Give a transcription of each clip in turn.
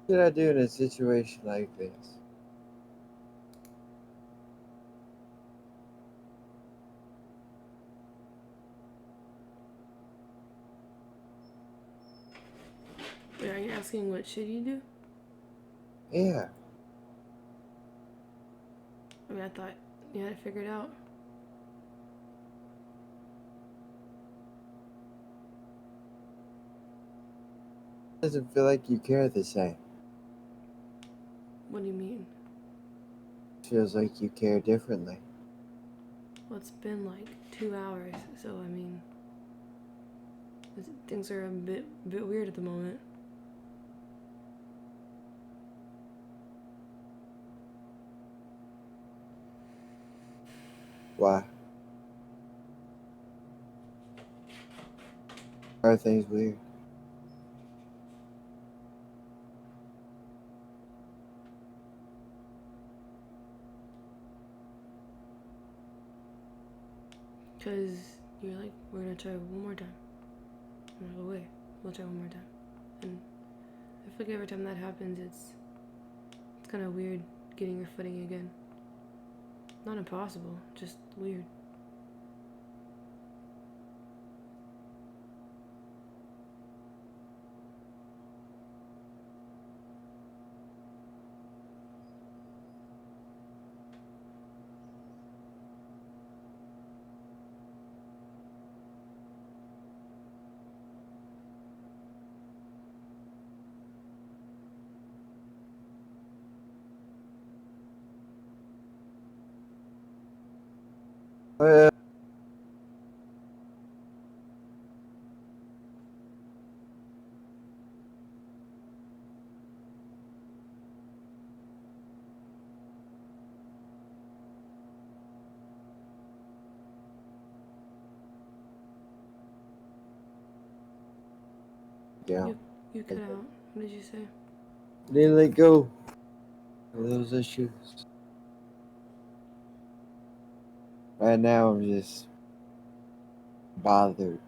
What should I do in a situation like this? Wait, are you asking what should you do? Yeah. I mean, I thought you had it figured out. Doesn't feel like you care the same. What do you mean? Feels like you care differently. Well, it's been like 2 hours, so I mean, things are a bit weird at the moment. Why? Are things weird? Cause you're like, we're gonna try one more time. I'm like, wait, we'll try one more time. And I feel like every time that happens, it's kind of weird getting your footing again. Not impossible, just weird. Well, yeah. You you cut out. What did you say? Didn't let go of those issues. Right now, I'm just bothered.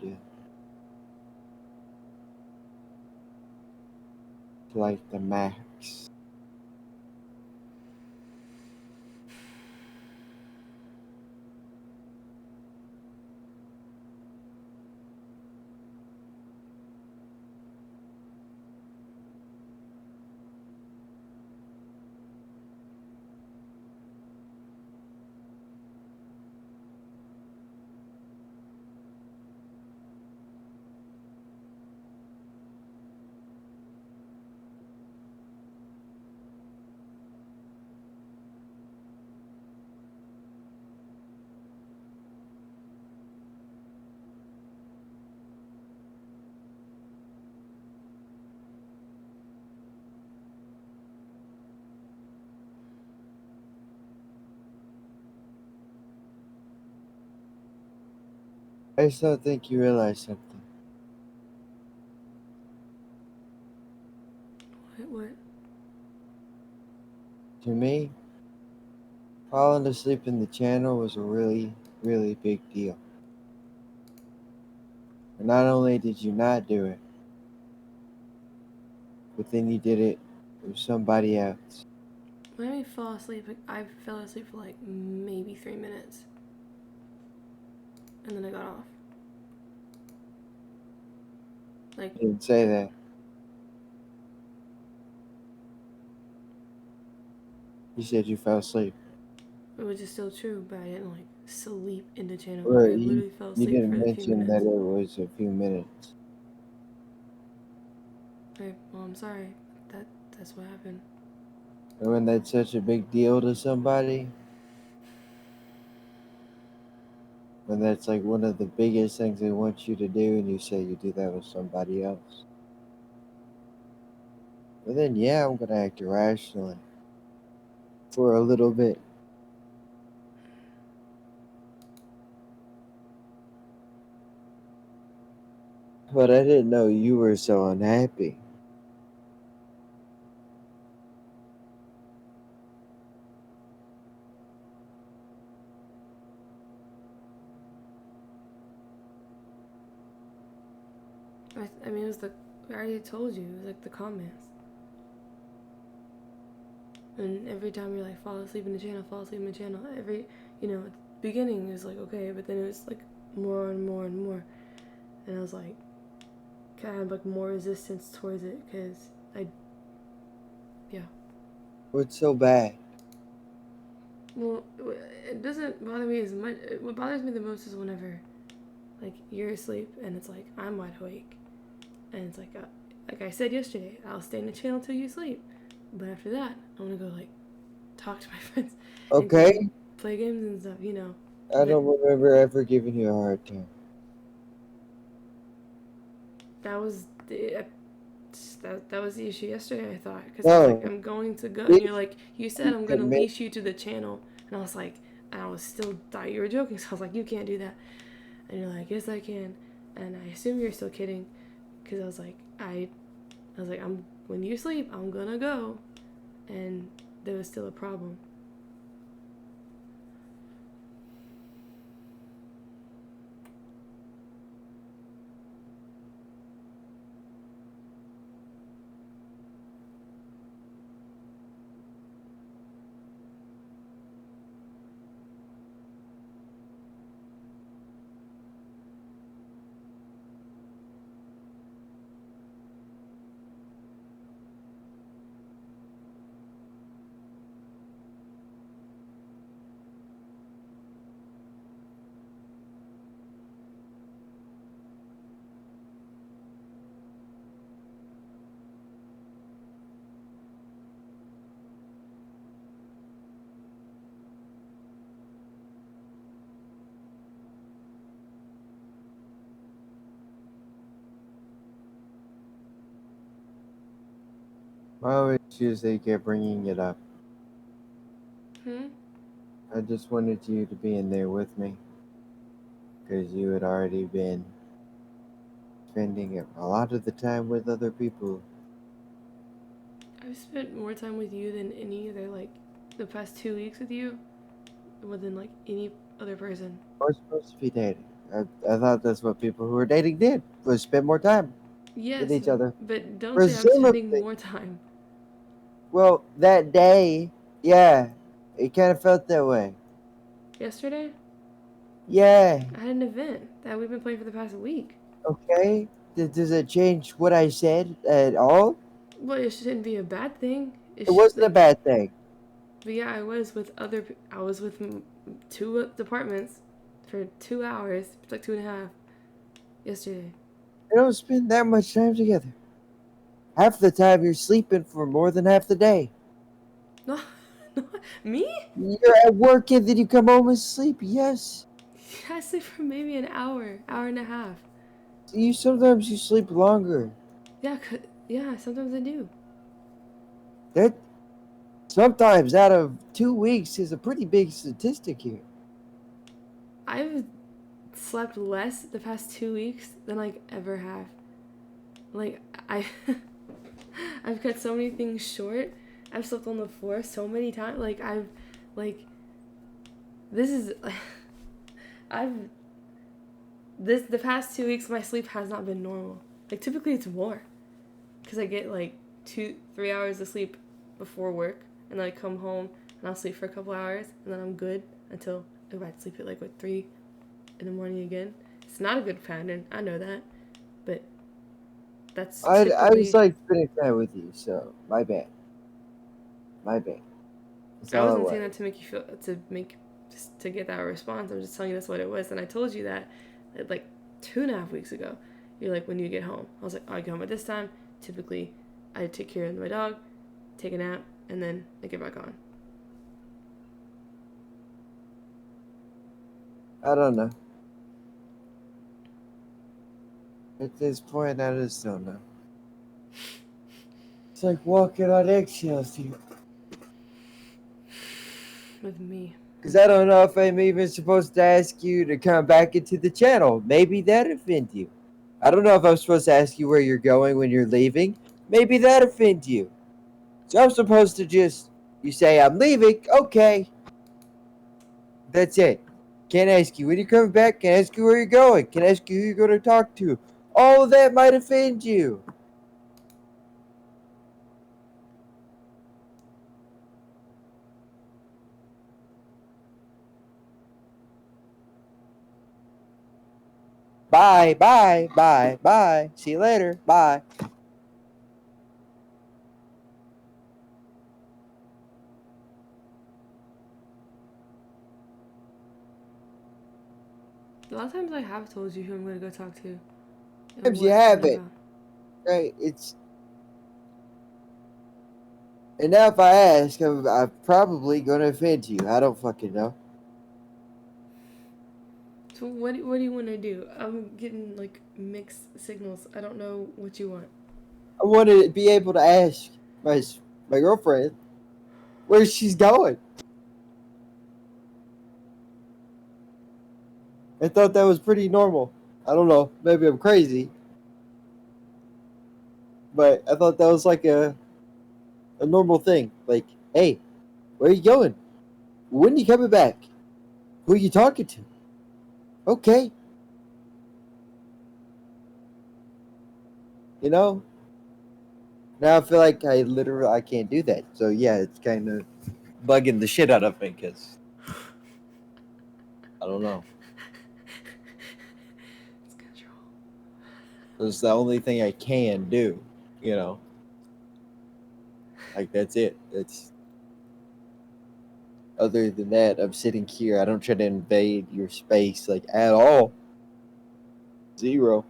Like the max. I just don't think you realize something. What? To me, falling asleep in the channel was a really, really big deal. And not only did you not do it, but then you did it with somebody else. Let me fall asleep. I fell asleep for like maybe 3 minutes, and then I got off. Like, You didn't say that. You said you fell asleep. it was just still true, but I didn't like sleep in the channel. Like, Well, I you, literally fell you asleep for didn't a few mention that minutes. it was a few minutes. Okay, well, I'm sorry. That that's what happened. And when that's such a big deal to somebody, when that's like one of the biggest things they want you to do, and you say you do that with somebody else, well, then yeah, I'm gonna act irrationally for a little bit. But I didn't know you were so unhappy. I mean, it was the. I already told you. It was like the comments. And every time you're like fall asleep in the channel, fall asleep in the channel. Every beginning is like okay, but then it was like more and more and more, and I was like kind of like more resistance towards it because I yeah. What's so bad? Well, it doesn't bother me as much. What bothers me the most is whenever like you're asleep and it's like I'm wide awake, and it's like I said yesterday, I'll stay in the channel till you sleep, but after that I want to go like talk to my friends and go Okay, play games and stuff. I But don't remember ever giving you a hard time. that was that was the issue yesterday. I thought because I was like No, I'm going to go, and we you're like you said you I'm gonna commit. leash you to the channel, and I was like and I was still thought you were joking, so I was like you can't do that, and you're like yes I can, and I assume you're still kidding, because I was like I'm when you sleep I'm gonna go, and there was still a problem. My only issue is they kept bringing it up. Hmm. I just wanted you to be in there with me because you had already been spending a lot of the time with other people. I've spent more time with you than any other like the past 2 weeks with you, more than like any other person. We're supposed to be dating. I thought that's what people who were dating did, was spend more time with Yes, each other. but don't say I'm spending Presumably. more time. Well, that day, yeah, it kind of felt that way. Yesterday Yeah, I had an event that we've been playing for the past week. okay. Does it change what I said at all? Well, it shouldn't be a bad thing. It It's wasn't a like, bad thing. but yeah, I was with two departments for 2 hours, like 2.5 yesterday. We don't spend that much time together. Half the time you're sleeping for more than half the day. No, no, me? You're at work and then you come home and sleep. Yes. I sleep for maybe an hour, hour and a half. You sometimes you sleep longer. Yeah, yeah, sometimes I do. That sometimes out of 2 weeks is a pretty big statistic here. I've slept less the past 2 weeks than like ever have. Like I, I've cut so many things short. I've slept on the floor so many times. Like this is, I've this the past 2 weeks my sleep has not been normal. Like typically it's more, cause I get like 2-3 hours of sleep before work, and then I come home and I'll sleep for a couple hours, and then I'm good until I go back to sleep at like 3 in the morning again. It's not a good pattern. I know that, but that's I just typically. like spending time with you, so my bad. My bad. That's I all it wasn't saying was. that to make you feel just to get that response. I'm just telling you that's what it was, and I told you that like 2.5 weeks ago. You're like when you get home. I was like, oh, I get home at this time. Typically, I take care of my dog, take a nap, and then I get back on. I don't know. At this point, I just don't know. It's like walking on eggshells here. With me. Because I don't know if I'm even supposed to ask you to come back into the channel. Maybe that offend you. I don't know if I'm supposed to ask you where you're going when you're leaving. Maybe that offend you. So I'm supposed to just, you say I'm leaving, okay. That's it. Can't ask you when you're coming back. Can't ask you where you're going. Can't ask you who you're going to talk to. All of that might offend you. Bye, bye, bye, bye. See you later. Bye. A lot of times I have told you who I'm gonna go talk to and Sometimes you what it's gonna have be it, about. right? It's and now if I ask, I'm probably gonna offend you. I don't fucking know. So what do you want to do? I'm getting like mixed signals. I don't know what you want. I want to be able to ask my girlfriend where she's going. I thought that was pretty normal. I don't know. Maybe I'm crazy, but I thought that was like a normal thing. Like, hey, where are you going? When are you coming back? Who are you talking to? Okay, you know. Now I feel like I can't do that. So yeah, it's kind of bugging the shit out of me because I don't know. It's control. It's the only thing I can do. You know, like that's it. It's other than that, I'm sitting here. I don't try to invade your space like at all. Zero.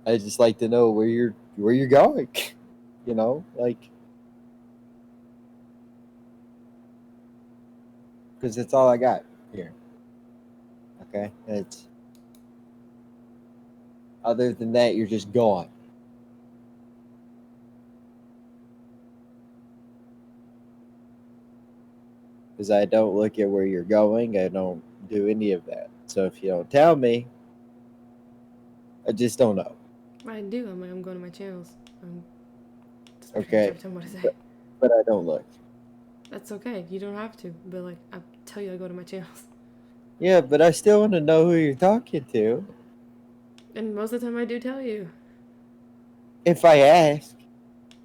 I just like to know where you're going. You know, like because that's all I got here. Okay, it's other than that, you're just gone. Because I don't look at where you're going. I don't do any of that. So if you don't tell me, I just don't know. I do. I'm going to my channels. I'm just pretty much Okay, every time what I say. but, but I don't look. That's okay. You don't have to. But like I tell you, I go to my channels. Yeah, but I still want to know who you're talking to. And most of the time I do tell you. If I ask,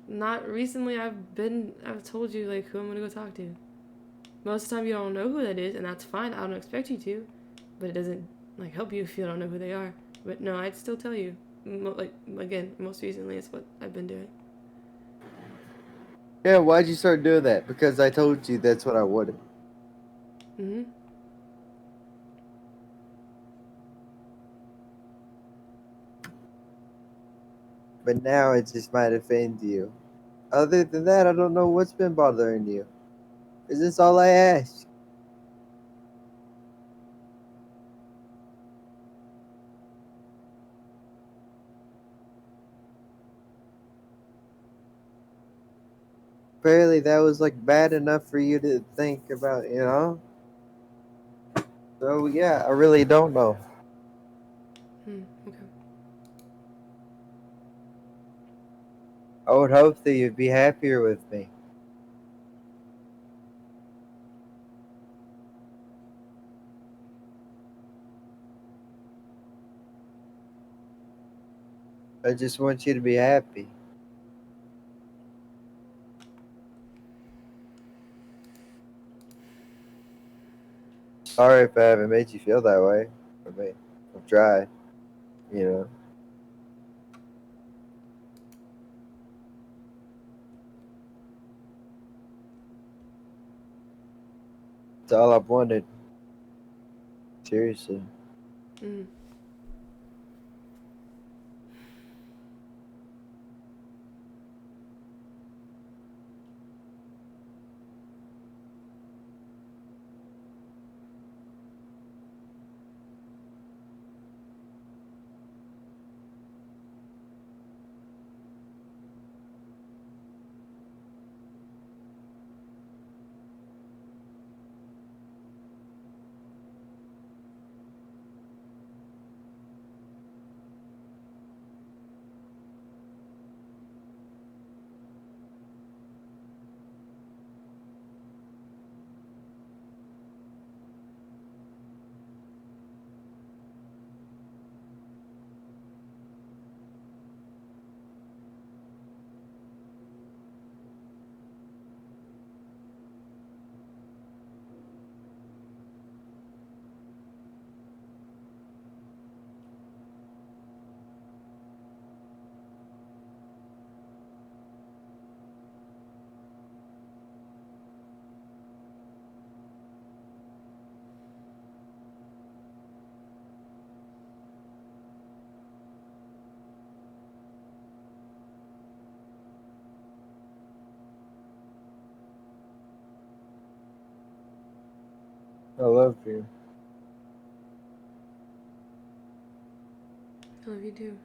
Not recently. I've told you like who I'm gonna go talk to. Most of the time you don't know who that is, and that's fine. I don't expect you to, but it doesn't like help you if you don't know who they are. But no, I'd still tell you. Like again, most recently it's what I've been doing. yeah, why'd you start doing that? Because I told you that's what I wanted. Mhm. But now it just might offend you. Other than that, I don't know what's been bothering you. Is this all I ask? Apparently, that was like bad enough for you to think about, you know? So, yeah, I really don't know. Okay. I would hope that you'd be happier with me. I just want you to be happy. Sorry if I haven't made you feel that way. I mean, I've tried, you know? It's all I've wanted. Seriously. Mm. I love you. I love you too.